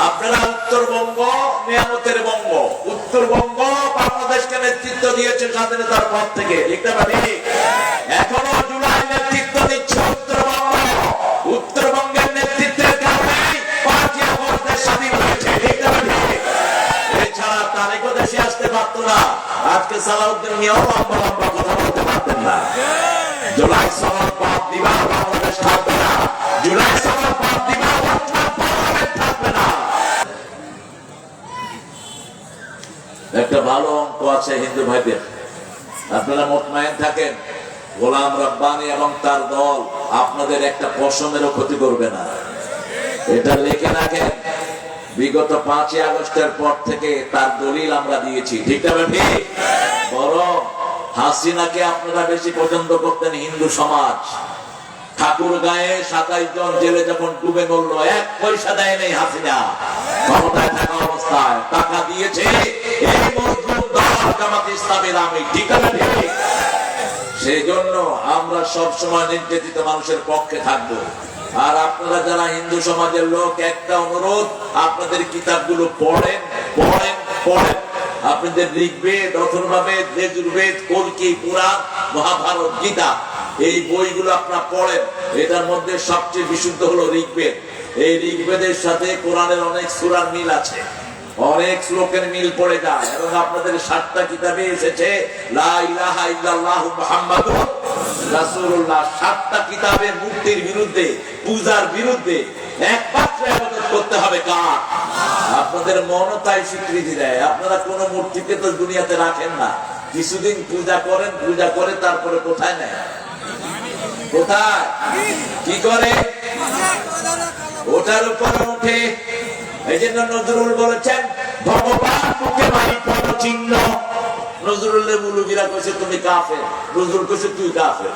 আপনারা উত্তরবঙ্গ নিয়ামতের বঙ্গ, উত্তরবঙ্গ বাংলাদেশকে নেতৃত্ব দিয়েছে স্বাধীনতার পর থেকে, ঠিক না? এখনো জুলাই নেতৃত্ব দিচ্ছে উত্তরবঙ্গ। উত্তরবঙ্গের নেতৃত্বের কারণে 5 আগস্ট স্বাধীন হয়েছে, ঠিক না? এছাড়া তারেকও দেশে আসতে পারতো না, আজকে সালাউদ্দিন মিয়াও লম্বা লম্বা কথা বলতে পারতেন না। জুলাই সনদ বাদ দিবা, বাংলাদেশ থাকবে না। জুলাই সনদ বাদ দিবা, থাকবে না। একটা ভালো অঙ্ক আছে হিন্দু ভাইদের, আপনারা মোটমাইন থাকেন, গোলাম রব্বানী এবং তার দল আপনাদের একটা পশমেরও ক্ষতি করবে না, এটা লিখে রাখেন। বিগত 5 আগস্টের পর থেকে তার দলিল আমরা দিয়েছি, ঠিক না? বরং হাসিনাকে আপনারা বেশি পছন্দ করতেন হিন্দু সমাজ। ঠাকুর গায়ে 27 জন জেলে যখন ডুবে মরল, 1 পয়সা দেয় নাই হাসিনা ক্ষমতায় থাকা অবস্থায়, টাকা দিয়েছে এই মজলুম দল জামাত ইসলামের আমি, ঠিক আছে? সেই জন্য আমরা সব সময় নির্যাতিত মানুষের পক্ষে থাকবো। আর আপনারা যারা হিন্দু সমাজের লোক, একটা অনুরোধ, আপনাদের কিতাবগুলো পড়েন পড়েন পড়েন। আপনাদের ঋগ্বেদ, অথর্ববেদ, যজুর্বেদ, কল্কি, পুরাণ, মহাভারত, গীতা, এই বইগুলো আপনারা পড়েন। এটার মধ্যে সবচেয়ে বিশুদ্ধ হলো ঋগ্বেদ। এই ঋগ্বেদের সাথে কোরআনের অনেক সূরার মিল আছে, অনেক শ্লোকের মিল পড়ে যায়। এবং আপনাদের 7টা কিতাবে এসেছে লা ইলাহা ইল্লাল্লাহু মুহাম্মাদুর রাসূলুল্লাহ। 7টা কিতাবে মূর্তির বিরুদ্ধে, পূজার বিরুদ্ধে, একমাত্র ইবাদত করতে হবে কার? আপনাদের মনও তাই স্বীকৃতি দেয়। আপনারা কোন মূর্তিকে তো দুনিয়াতে রাখেন না, কিছুদিন পূজা করেন, পূজা করে তারপরে কোথায় নেয়? কোথায় কি করে? ওটার উপরে উঠে। এই জন্য নজরুল বলেছেন, ভগবান মুখে মারি পদ চিহ্ন। নজরুলের মুলুকিরা কইছে তুমি কাফের, নজরুল কইছে তুই কাফের।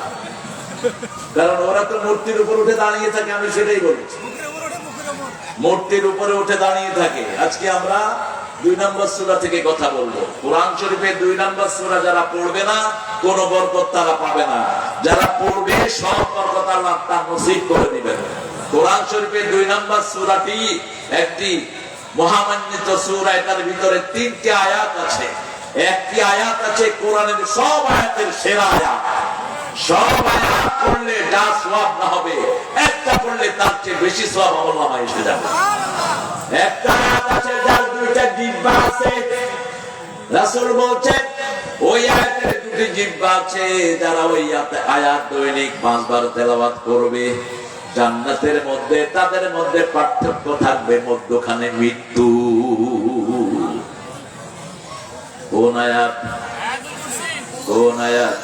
কারণ ওরা তো মূর্তির উপর উঠে দাঁড়িয়ে থাকে, আমি সেটাই বলেছি, মূর্তির উপরে উঠে দাঁড়িয়ে থাকে। আজকে আমরা 2 নম্বর সূরা থেকে কথা বলবো। কোরআন শরীফের 2 নম্বর সূরা যারা পড়বে না, কোন বরকত তারা পাবে না। যারা পড়বে সব বরকত আল্লাহ তার নসিব করে দিবেন। কোরআন শরীফের 2 নম্বর সূরাটি একটি মহামান্বিত সূরা। এটার ভিতরে 3টি আয়াত আছে। একটি আয়াত আছে কোরআনের সব আয়াতের সেরা আয়াত। সব আয়াত পড়লে যা সওয়াব না হবে, একটা পড়লে তার চেয়ে বেশি সওয়াব আমলনামায় এসে যাবে। একটা আয়াত আছে যার 2টা জিহ্বা আছে। রাসূল বলছেন ওই আয়াতের 2টি জিহ্বা আছে, যারা ওই আয়াত দৈনিক 5 বার তেলাওয়াত করবে, জান্নাতের মধ্যে তাদের মধ্যে পার্থক্য থাকবে মধ্যখানে মৃত্যু। কোন আয়াত? কোন আয়াত?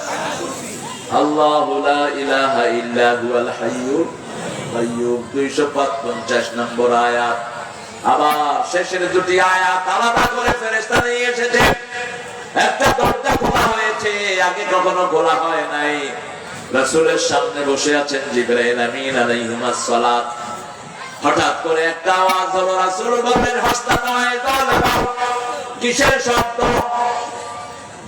আল্লাহু লা ইলাহা ইল্লা হুয়াল হাইয়ুল কাইয়্যুম, 255 নম্বর আয়াত। আবার শেষের 2টি আয়াত আলাদা করে ফেরেশতা নিয়ে এসেছে। একটা দরজা খোলা হয়েছে, আগে কখনো খোলা হয় নাই। রাসূলের সামনে বসে আছেন জিবরাইল আমিন আলাইহিস সালাত। হঠাৎ করে একটা আওয়াজ হলো, রাসূল বললেন হস্তানয় দল। কিসের শব্দ?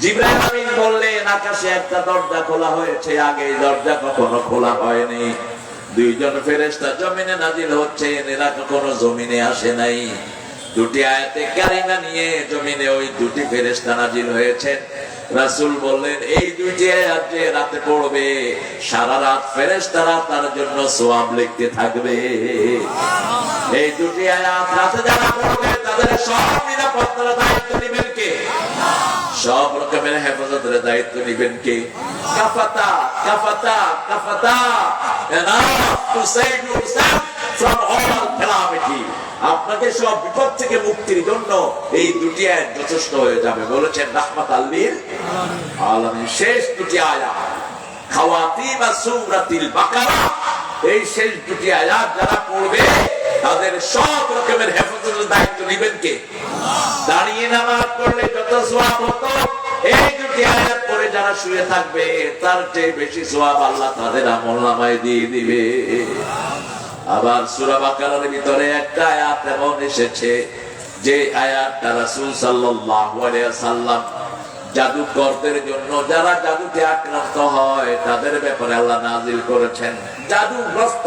জিবরাইল আমিন বললেন আকাশে একটা দরজা খোলা হয়েছে, আগে এই দরজা কখনো খোলা হয়নি। 2 জন ফেরেশতা জমিনে নাজিল হচ্ছেন, এরা কখনো জমিনে আসে নাই। 2টি আয়াতে কারিমা নিয়ে জমিনে ওই 2টি ফেরেশতা নাজিল হয়েছেন। রাসূল বললেন এই 2টি আয়াত যে রাতে পড়বে, সারা রাত ফেরেশতারা তার জন্য সওয়াব লিখতে থাকবে। এই 2টি আয়াত রাতে যারা পড়বে তাদের সব নিরাপত্তার দায়িত্ব নেবেন কে? সব রকমের হেফাজতের দায়িত্ব নেবেন কে? কাফাতা কাফাতা কাফাতা, enough to save yourself from all calamity। আপনাকে সব বিপদ থেকে মুক্তির জন্য এই 2টি আয়াত যথেষ্ট হয়ে যাবে, বলেছেন রাহমাতাল লিল আলামিন। শেষ 2টি আয়াত খাওয়াতিম সূরাতুল বাকারা, এই শেষ 2টি আয়াত যারা পড়বে তাদের সব রকমের হেফাজতের দায়িত্ব নেবেন কে? দাঁড়িয়ে নামাজ পড়লে যত সওয়াব হতো, এই 2টি আয়াত পড়ে যারা শুয়ে থাকবে তার চেয়ে বেশি সওয়াব আল্লাহ তাদের আমলনামায় দিয়ে দিবে। আবার সূরা বাকারার ভিতরে একটা আয়াত এমন এসেছে যে আয়াতটা রাসূল সাল্লাল্লাহু আলাইহি ওয়াসাল্লাম জাদুকরদের জন্য, যারা জাদুতে আক্রান্ত হয় তাদের ব্যাপারে আল্লাহ নাযিল করেছেন। জাদুগ্রস্ত,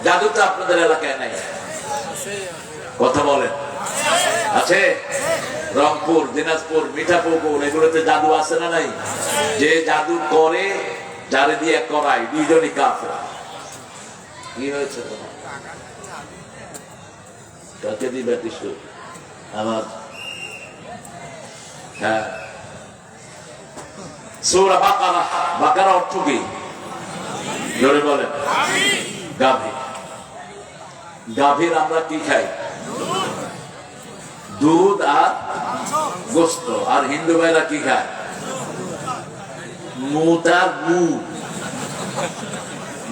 জাদু তো আপনাদের এলাকায় নাই, কথা বলেন। আছে? রংপুর, দিনাজপুর, মিঠাপুকুর এগুলোতে জাদু আছে না নাই? যে জাদু করে, যারে দিয়ে করায়, দুইজনই কাফের। কি হয়েছে তোমার? কাকে দিবে টিস্যু? আমার হ্যাঁ, সূরা বাকারা। বাকারা অর্থ কি জোরে বলেন? গাভী। গাভীর আমরা কি খাই? দুধ আর গোস্ত। আর হিন্দু ভাইরা কি খায়? মুত আর গু।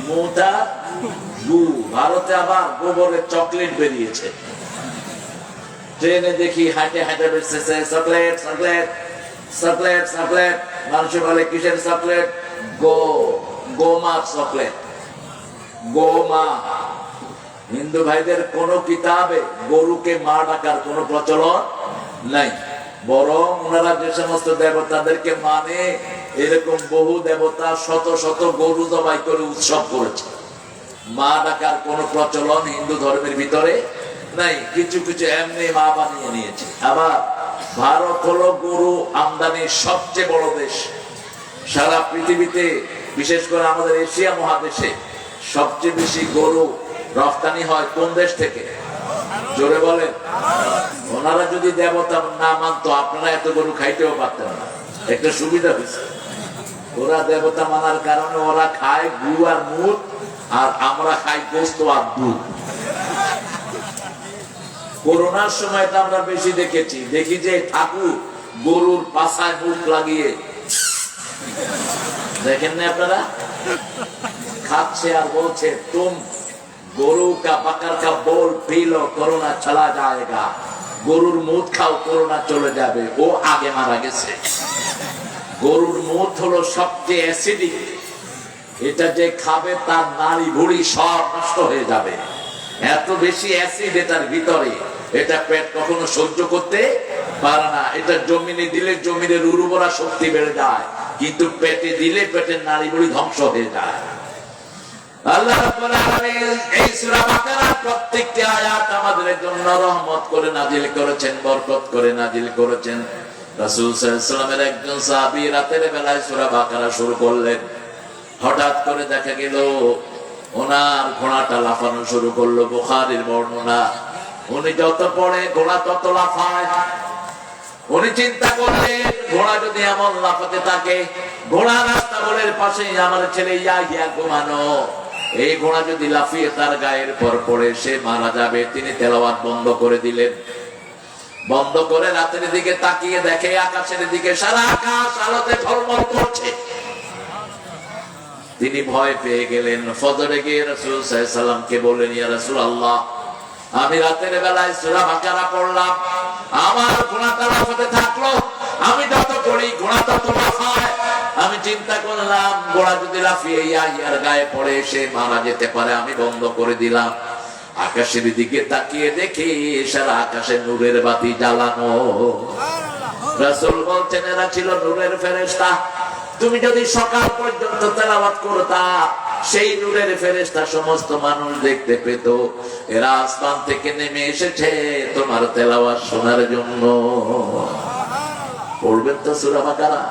মুত আর গু। ভারতে আবার গোবরের চকলেট বেরিয়েছে। ট্রেনে দেখি হাঁটে হাঁটে বেরোচ্ছে চকলেট চকলেট চকলেট চকলেট। মানুষ বলে কিসের চকলেট? গোমা চকলেট, গোমা। হিন্দু ভাইদের কোন কিতাবে গরুকে মা ডাকার কোন প্রচলন নাই, বরং ওনারা যে সমস্ত দেবতাদেরকে মানে এরকম বহু দেবতা শত শত গরু জবাই করে উৎসব করেছে। মা ডাকার কোন প্রচলন হিন্দু ধর্মের ভিতরে নাই। কিছু কিছু এমনি মা বানিয়ে নিয়েছে। আবার ভারত হলো গরু আমদানির সবচেয়ে বড় দেশ। সারা পৃথিবীতে, বিশেষ করে আমাদের এশিয়া মহাদেশে সবচেয়ে বেশি গরু রপ্তানি হয় কোন দেশ থেকে? জোরে বলেন। ওনারা যদি দেবতা না মানতো আপনারা এত গরু খাইতেও পারতেন না। একটা সুবিধা হয়েছে, ওরা দেবতা মানার কারণে ওরা খায় গু আর মুদ, আর আমরা খাই গোস্ত আর দুধ। করোনার সময় আমরা বেশি দেখেছি, দেখি যে ঠাকুর গরুর পাছায় মুখ লাগিয়ে, দেখেন না আপনারা, খাচ্ছে আর বলছে তুম গরু কা বাকার কা বোল পি লো করোনা চলা যায়গা। গরুর মুদ খাও, করোনা চলে যাবে। ও আগে মারা গেছে। গরুর মুদ হলো সবচেয়ে অ্যাসিডিক। এটা যে খাবে তার নাড়ি ভুড়ি সব নষ্ট হয়ে যাবে, এত বেশি অ্যাসিড এটার ভিতরে। এটা পেট কখনো সহ্য করতে পারে না। এটা জমিনে দিলে জমিনের উর্বরা শক্তি বেড়ে যায়, কিন্তু পেটে দিলে পেটের নাড়ি ভুড়ি ধ্বংস হয়ে যায়। আল্লাহ রাব্বুল আলামিন এই সূরা বাকারার প্রত্যেকটি আয়াত আমাদের জন্য রহমত করে নাজিল করেছেন, বরকত করে নাজিল করেছেন। রাসূল সাল্লাল্লাহু আলাইহি ওয়াসাল্লামের একজন সাহাবী রাতের বেলায় সূরা বাকারা শুরু করলেন। হঠাৎ করে দেখা গেল ওনার ঘোড়াটা লাফানো শুরু করলো। বুখারীর বর্ণনা। উনি যত পড়ে ঘোড়া তত লাফায়। উনি চিন্তা করলেন ঘোড়া যদি এমন লাফাতে থাকে, ঘোড়া রাস্তা বলের পাশে আমার ছেলে ইয়াহিয়া ঘুমানো, এই ঘোড়া যদি লাফিয়ে তার গায়ের পর পড়ে সে মারা যাবে। তিনি তেলাওয়াত বন্ধ করে দিলেন। বন্ধ করে রাতের দিকে তাকিয়ে দেখে আকাশের দিকে সারা আকাশ আলোতে ঝলমল করছে। তিনি ভয় পেয়ে গেলেন। ফজরে গিয়ে রাসূল সাল্লাল্লাহু আলাইহি ওয়াসাল্লামকে বললেন, ইয়া রাসূলুল্লাহ, আমি রাতের বেলায় সূরা বাকারা পড়লাম, আমার ঘোড়াটা লাফাতে থাকলো, আমি যত পড়ি ঘোড়া তত লাফায়। আমি চিন্তা করলাম ঘোড়া যদি লাফিয়ে ইয়াহিয়ার গায়ে পড়ে সে মারা যেতে পারে। আমি বন্ধ করে দিলাম। আকাশের দিকে তাকিয়ে দেখি সারা আকাশে নূরের বাতি জ্বালানো। রাসূল বলছেন এরা ছিল নূরের ফেরেশতা। তুমি যদি সকাল পর্যন্ত তেলাওয়াত করতা, সেই নূরের ফেরেশতা সমস্ত মানুষ দেখতে পেত এরা আসমান থেকে নেমে এসেছে তোমার তেলাওয়াত শোনার জন্য। পড়বেন তো সূরা বাকারা।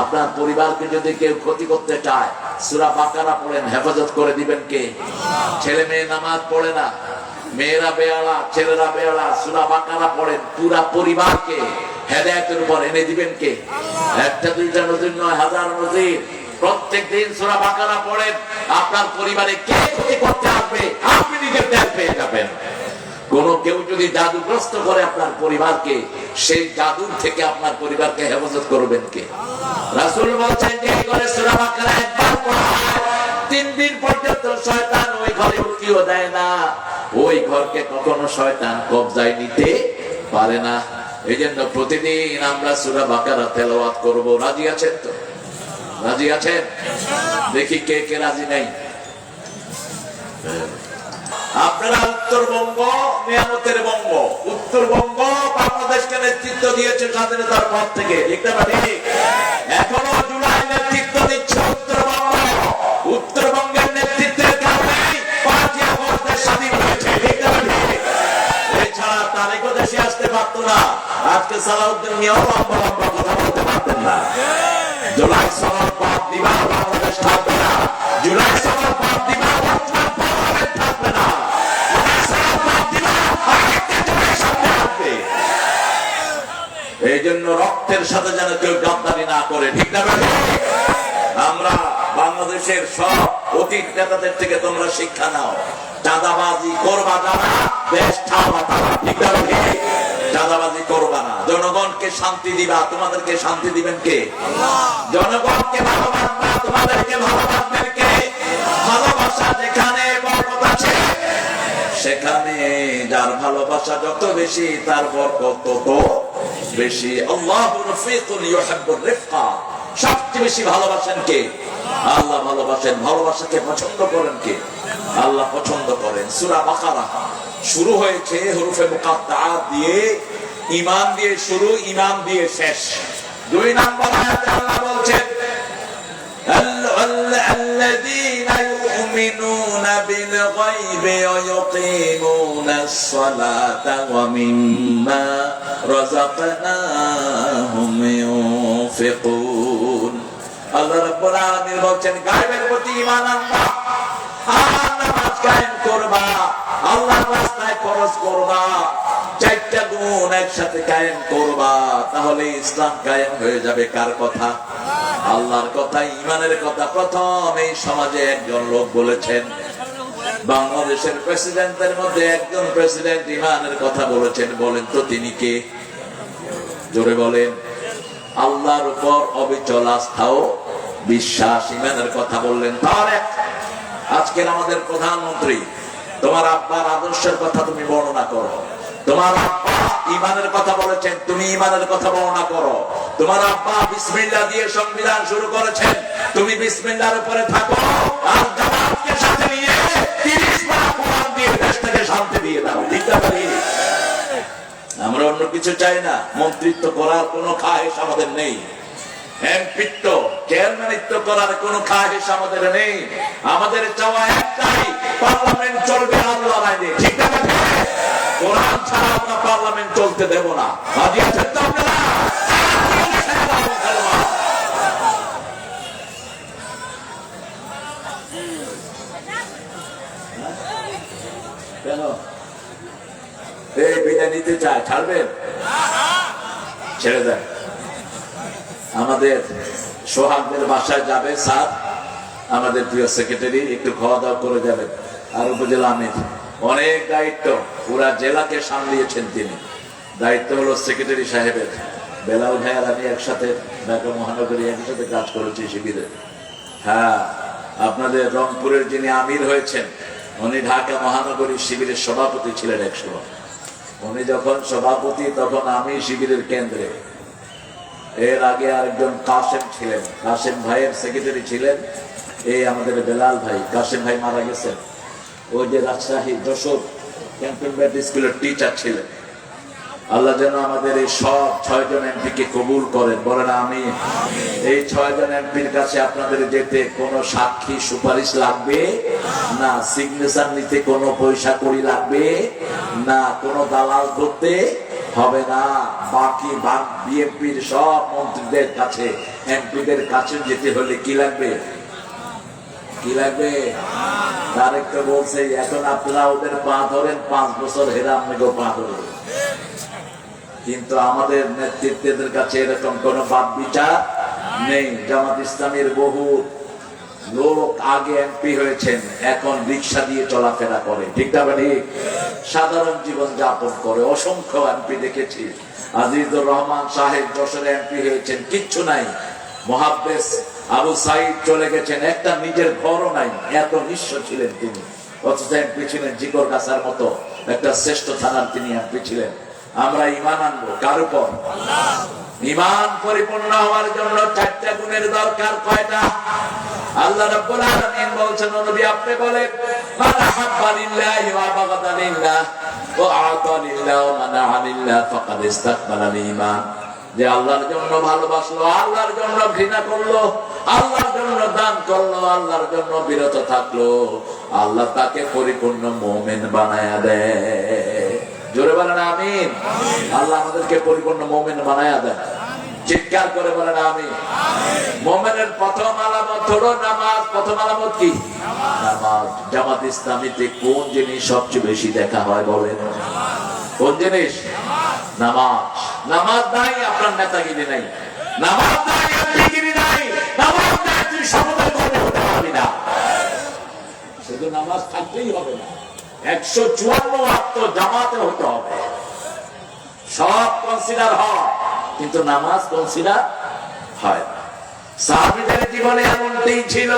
আপনার পরিবারকে যদি কেউ ক্ষতি করতে চায় সূরা বাকারা পড়েন, হেফাজত করে দিবেন কে? ছেলে মেয়ে নামাজ পড়ে না, মেয়েরা বেয়ালা, ছেলেরা বেয়ালা, সূরা বাকারা পড়েন, পুরা পরিবারকে হেদায়েতের উপর এনে দিবেন কে? একটা দুইটা নজির নয়, হাজার নজির। প্রত্যেকদিন সূরা বাকারা পড়েন, আপনার পরিবারে কে ক্ষতি করতে আসবে আপনি নিজে টের পেয়ে যাবেন। কোন কেউ যদি জাদুগ্রস্ত করে আপনার পরিবারকে, সেই জাদুর থেকে আপনার পরিবারকে হেফাজত করবেন কে? রাসূল বলেন যে করে সূরা বাকারা একবার পড়া হয় 3 দিন পর্যন্ত শয়তান ওই ঘরে উকিও দেয় না। ওই ঘরকে কখনো শয়তান কবজায় নিতে পারে না। এইজন্য প্রতিদিন আমরা সূরা বাকারা তেলাওয়াত করব। রাজি আছেন তো? রাজি আছেন? দেখি কে কে রাজি নাই। আপনারা উত্তরবঙ্গ নিয়ামতের বঙ্গ, উত্তরবঙ্গ বাংলাদেশকে নেতৃত্ব দিয়েছে স্বাধীনতার পর থেকে, ঠিক না ঠিক? এখনো জুলাই নেতৃত্ব দিচ্ছে উত্তরবঙ্গ। উত্তরবঙ্গের নেতৃত্বের কারণে 5ই আগস্ট স্বাধীন হয়েছে, ঠিক না ঠিক? এছাড়া তারেকও দেশে আসতে পারতো না, আজকে সালাউদ্দিন মিয়াও লম্বা লম্বা কথা বলতে পারতেন না। জুলাই সনদ বাদ দিবা, বাংলাদেশ থাকবে না। জুলাই সনদ বাদ দিবা, বর্তমান পার্লামেন্ট থাকবে না। জুলাই সনদ বাদ দিবা, আরেকটা জুলাই সামনে আসবে। এই জন্য রক্তের সাথে যেন কেউ গাদ্দারি না করে, ঠিক না? আমরা বাংলাদেশের সব অতীত নেতাদের থেকে তোমরা শিক্ষা নাও। চাঁদাবাজি করবা যারা, দেশ ঠান্ডা তারা, ঠিক না? চাঁদাবাজি করবা না, জনগণকে শান্তি দিবা। তোমাদেরকে শান্তি দিবেন কে? জনগণকে ভালোবাসবা, তোমাদেরকে ভালোবাসবেন কে? ভালোবাসা যেখানে বরকত আছে, সেখানে যার ভালোবাসা যত বেশি তার বরকত তত বেশি। আল্লাহু রফিকুন ইউহিব্বুর রিফকা। সবচেয়ে বেশি ভালোবাসেন কে? আল্লাহ ভালোবাসেন। ভালোবাসাকে পছন্দ করেন কে? আল্লাহ পছন্দ করেন। সূরা বাকারা শুরু হয়েছে হরফে মুকাত্তাআত দিয়ে, ঈমান দিয়ে শুরু, ঈমান দিয়ে শেষ। 2 নম্বর আয়াতে আল্লাহ বলছেন الذين يؤمنون بالغيب ويقيمون الصلاة ومما رزقناهم ينفقون। আল্লাহ রাব্বুল আলামিন বলেন গায়বের প্রতি ঈমান আনবা, আর নামাজ কায়েম করবা, আল্লাহর রাস্তায় খরচ করবা, 4টা গুণ একসাথে কায়েম করবা, তাহলে ইসলাম কায়েম হয়ে যাবে। কার কথা? আল্লাহর কথা, ঈমানের কথা। প্রথম এই সমাজে একজন লোক বলেছেন, বাংলাদেশের প্রেসিডেন্টের মধ্যে একজন প্রেসিডেন্ট ঈমানের কথা বলেছেন। বলেন তো তিনি কে? জোরে বলেন। আল্লাহর উপর অবিচল আস্থা ও বিশ্বাস, ঈমানের কথা বললেন। তার আজকের আমাদের প্রধানমন্ত্রী, তোমার আব্বার আদর্শের কথা তুমি বর্ণনা করো। তোমার আব্বা ঈমানের কথা বলেছেন, তুমি ঈমানের কথা বর্ণনা করো। তোমার আব্বা বিসমিল্লাহ দিয়ে সংবিধান শুরু করেছেন, তুমি বিসমিল্লাহর উপরে থাকো। আর জামাতকে সাথে নিয়ে 30 পারা কোরআন দিয়ে দেশটাকে শান্তি দিয়ে দাও, ঠিক না? আমরা অন্য কিছু চাই না। মন্ত্রিত্ব করার কোনো খাহেশ আমাদের নেই, এমপিত্ব চেয়ারম্যানিত্ব করার কোনো খাহেশ আমাদের নেই। আমাদের চাওয়া একটাই, পার্লামেন্ট চলবে আল্লাহর আইনে, ঠিক না? কোরআন ছাড়া আমরা পার্লামেন্ট চলতে দেব না। রাজি আছেন তো আপনারা? কেন এই বিদায় নিতে চায়? ছাড়বেন? ছেড়ে দেন। আমাদের সোহাগদের বাসায় যাবে স্যার, আমাদের প্রিয় সেক্রেটারি, একটু খাওয়া দাওয়া করে যাবেন। আর উপজেলা আমির, অনেক দায়িত্ব, পুরা জেলাকে সামলিয়েছেন তিনি। দায়িত্ব হলো সেক্রেটারি সাহেবের। বেলাল ভাই আর আমি একসাথে ঢাকা মহানগরী একসাথে কাজ করেছি শিবিরে। হ্যাঁ, আপনাদের রংপুরের যিনি আমির হয়েছেন, উনি ঢাকা মহানগরী শিবিরের সভাপতি ছিলেন এক সময়। উনি যখন সভাপতি, তখন আমি শিবিরের কেন্দ্রে। এর আগে আরেকজন কাসেম ছিলেন, কাসেম ভাইয়ের সেক্রেটারি ছিলেন এই আমাদের বেলাল ভাই। কাসেম ভাই মারা গেছেন। ওই যে রাজশাহী যশোর ক্যান্টনমেন্ট স্কুলের টিচার ছিলেন। আল্লাহ যেন আমাদের এই সব 6 জন এমপিকে কবুল করেন, বলেন আমিন। এই 6 জন এমপির কাছে আপনাদের যেতে কোনো সাক্ষী সুপারিশ লাগবে না, সিগনেচার নিতে কোনো পয়সা কড়ি লাগবে না, কোনো দালাল করতে হবে না। বাকি বিএনপির সব মন্ত্রীদের কাছে, এমপিদের কাছে যেতে হলে কি লাগবে? কি লাগবে? তারেক তো বলছে এখন আপনারা ওদের পা ধরেন, 5 বছর হেরা আপনাকে পা ধরবে। কিন্তু আমাদের নেতৃত্বের কাছে এরকম কোন বাদ বিচার নেই। জামাত ইসলামের বহু লোক আগে এমপি হয়েছেন, এখন রিক্সা দিয়ে চলাফেরা করে, ঠিক না? ঠিক। সাধারণ জীবন যাপন করে। অসংখ্য এমপি দেখেছি। আজিজুর রহমান সাহেব যশোরে এমপি হয়েছেন, কিচ্ছু নাই। মুহাদ্দিস আবু সাইদ চলে গেছেন, একটা নিজের ঘরও নাই, এত নিঃস্ব ছিলেন তিনি। অথচ এমপি ছিলেন জিকরগাছার মতো একটা শ্রেষ্ঠ থানার তিনি এমপি ছিলেন। আমরা ঈমান আনবো কার উপর? ঈমান পরিপূর্ণ হওয়ার জন্য 4টা গুণের দরকার। কয়টা? আল্লাহ রাব্বুল আলামিন বলছেন, নবী আপনি বলেন, মান আহাব্বা লিল্লাহি ওয়া বাগাদা লিল্লাহ ওয়া আতা লিল্লাহি ওয়া মানাআ লিল্লাহি ফাকাদ ইসতাকবালাল ঈমান। যে আল্লাহর জন্য ভালোবাসলো, আল্লাহর জন্য ঘৃণা করলো, আল্লাহর জন্য দান করলো, আল্লাহর জন্য বিরত থাকলো, আল্লাহ তাকে পরিপূর্ণ মুমিন বানায়া দেয়। জোরে বলেন আমিন। আল্লাহ আমাদেরকে পরিপূর্ণ মুমিন বানায়া দেন। চিৎকার করে বলেন আমিন। মুমিনের প্রথম আলামত হলো নামাজ। প্রথম আলামত কি? নামাজ। জামাত ইসলামীতে কোন জিনিস সবচেয়ে বেশি দেখা হয় বলেন? কোন জিনিস? নামাজ। নামাজ নাই আপনার নেতাগিরি নাই, নামাজ নাই আপনিগিরি নাই, নামাজ নাই তুই সমুদায় করতে হতে পারবি না। শুধু নামাজ থাকলেই হবে না, 154 ওয়াক্ত জামাতে হতে হবে। সব কনসিডার হয় কিন্তু নামাজ কনসিডার হয় না। সাহাবীদের জীবনে এমনটাই ছিল।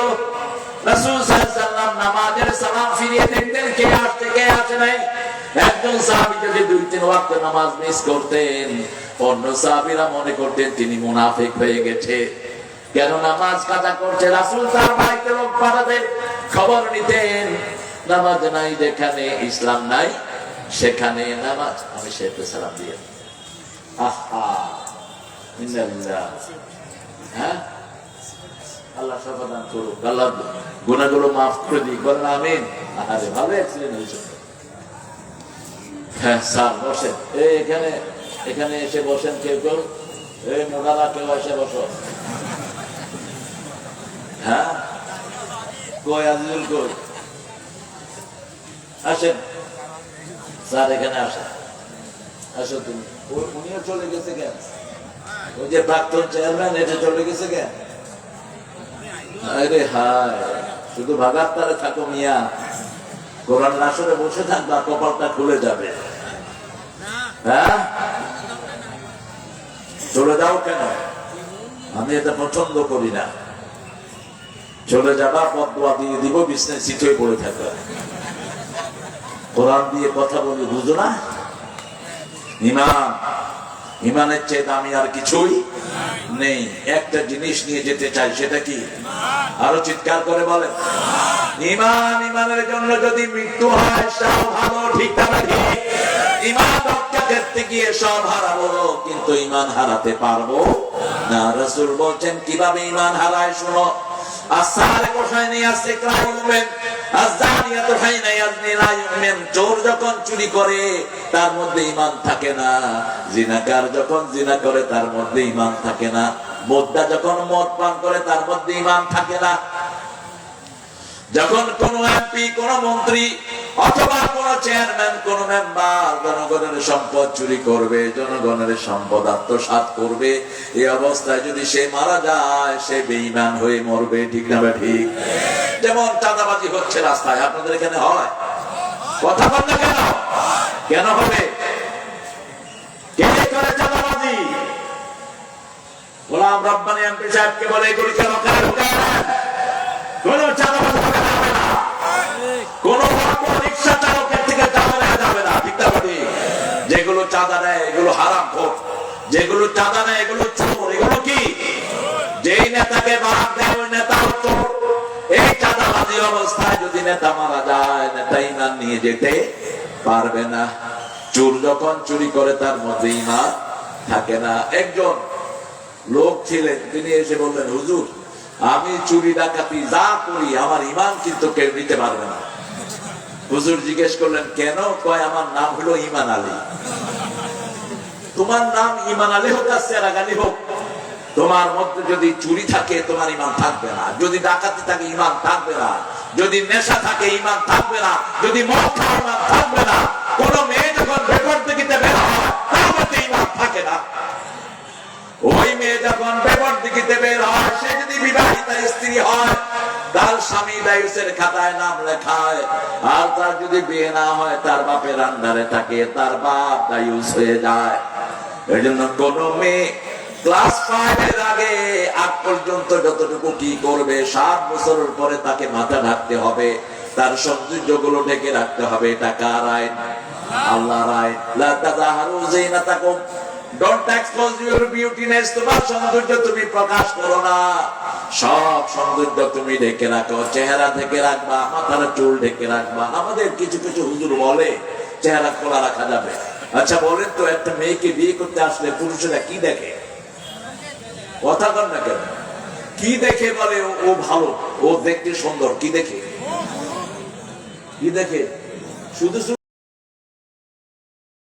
রাসূল সাল্লাল্লাহু আলাইহি ওয়াসাল্লাম নামাজের সালাম ফিরিয়ে দেখতেন কে আসছে কে আসে নাই। একজন সাহাবী যদি 2-3 ওয়াক্ত নামাজ মিস করতেন, অন্য সাহাবীরা মনে করতেন তিনি মুনাফিক হয়ে গেছে। কেন নামাজ কাজা করছে? রাসূল তার বাড়িতে লোক পাঠাতেন, খবর নিতেন নামাজ নাই যেখানে, ইসলাম নাই সেখানে নামাজ। আমি শেখে সালাম দিয়ে আহা ইন্নাল্লাহ, হ্যাঁ আল্লাহ সমাধান করুক, আল্লাহ গুনাহগুলো মাফ করে দিক, বলেন আমিন। আরে ভালো অ্যাক্সিডেন্ট হয়েছে। হ্যাঁ স্যার বসেন, এখানে এখানে এসে বসেন। কেউ কেউ এই মোড়ালা কেউ এসে বসো। হ্যাঁ কই আজিজুল কই? আসেন স্যার, এখানে আসেন, আসো তুমি। উনিও চলে গেছে কেন? ওই যে প্রাক্তন চেয়ারম্যান এটা চলে গেছে কেন? আরে হায়, শুধু ভাগার তারে থাকো মিয়া, কোরআন আসরে বসে থাকবা কপালটা খুলে যাবে। হ্যাঁ চলে যাও কেন? আমি এটা পছন্দ করি না। চলে যাবা, বদদুয়া দিয়ে দিব, বিছনায় সিটে পড়ে থাকবে। কোরআন দিয়ে কথা বলি, বুঝো না? ইমান, ইমানের চেয়ে দামি আর কিছুই নেই। একটা জিনিস নিয়ে যেতে চাই, সেটা কি? আরো চিৎকার করে বলে ইমান। ইমানের জন্য যদি মৃত্যু হয় সব ভালো, ঠিক না? ইমান রক্ষা করতে গিয়ে সব হারাবো, কিন্তু ইমান হারাতে পারবো না। রাসূল বলছেন কিভাবে ইমান হারায় শুনো। চোর যখন চুরি করে তার মধ্যে ইমান থাকে না, জিনাকার যখন জিনা করে তার মধ্যে ইমান থাকে না, মোদ্দা যখন মদ পান করে তার মধ্যে ইমান থাকে না, যখন কোন এমপি, কোন মন্ত্রী অথবা কোন চেয়ারম্যান, কোন মেম্বার জনগণের সম্পদ চুরি করবে, জনগণের সম্পদ আত্মসাৎ করবে, এই অবস্থায় যদি সে মারা যায় সে বেঈমান হয়ে মরবে, ঠিক না? ঠিক। যেমন চাঁদাবাজি হচ্ছে রাস্তায়, আপনাদের এখানে হয়? কথা বল না কেন? কেন হবে? কে করে চাঁদাবাজি? গোলাম রব্বানী এমপি সাহেবকে বলে এগুলি কেন করে ঢুকায় না? কোন চাঁদাবাজি হবে না, কোন রিক্সা চালকের থেকে চাঁদা নেওয়া যাবে না, ঠিক না? যেগুলো চাঁদা নেয় এগুলো হারাম ভোট, যেগুলো চাঁদা নেয় এগুলো চোর, এগুলো কি? যেই নেতাকে মারা দেয় ওই নেতা চোর। এই চাঁদাবাজি অবস্থায় যদি নেতা মারা যায়, নেতা ইমান নিয়ে যেতে পারবে না। চোর যখন চুরি করে তার মধ্যে ইমান থাকে না। একজন লোক ছিলেন, তিনি এসে বললেন হুজুর আমি চুরি ডাকাতি যা করি আমার ইমান কিন্তু কেউ নিতে পারবে না। হুজুর জিজ্ঞেস করলেন কেন? কয় আমার নাম হলো ইমান আলী। তোমার নাম ইমান আলী হোক আর সেরাগানি হোক, তোমার মধ্যে যদি চুরি থাকে তোমার ইমান থাকবে না, যদি ডাকাতি থাকে ইমান থাকবে না, যদি নেশা থাকে ইমান থাকবে না, যদি মদ খাওয়া ইমান থাকবে না। কোন মেয়ে যখন বেপরদিগিতে বের হয় তার মধ্যে ইমান থাকে না। ওই মেয়ে যখন বেপরদিগিতে বের হয়, সে যদি বিবাহিতা স্ত্রী হয় তার স্বামী দায়ুসের খাতায় নাম লেখায়, আর তার যদি বিয়ে না হয় তার বাপের আন্ডারে থাকে, তার বাপ দায়ুস হয়ে যায়। এই জন্য কোন মেয়ে ক্লাস 5 এর আগে আগ পর্যন্ত যতটুকু কি করবে, 7 বছরের পরে তাকে মাথা ঢাকতে হবে, তার সৌন্দর্য গুলো ঢেকে রাখতে হবে। এটা কার আইন? আল্লাহর আইন। লা তাযাহারু যিনাতাকুম, ডোন্ট এক্সপোজ ইউর বিউটিনেস। তোমার সৌন্দর্য তুমি প্রকাশ করো না, সব সৌন্দর্য তুমি ঢেকে রাখো। চেহারা ঢেকে রাখবা, মাথার চুল ঢেকে রাখবা। আমাদের কিছু কিছু হুজুর বলে চেহারা খোলা রাখা যাবে। আচ্ছা বলেন তো, একটা মেয়েকে বিয়ে করতে আসলে পুরুষেরা কি দেখে? কথা বল না কেন? কি দেখে? বলে ও ভালো, ও দেখতে সুন্দর। কি দেখে? কি দেখে? শুধু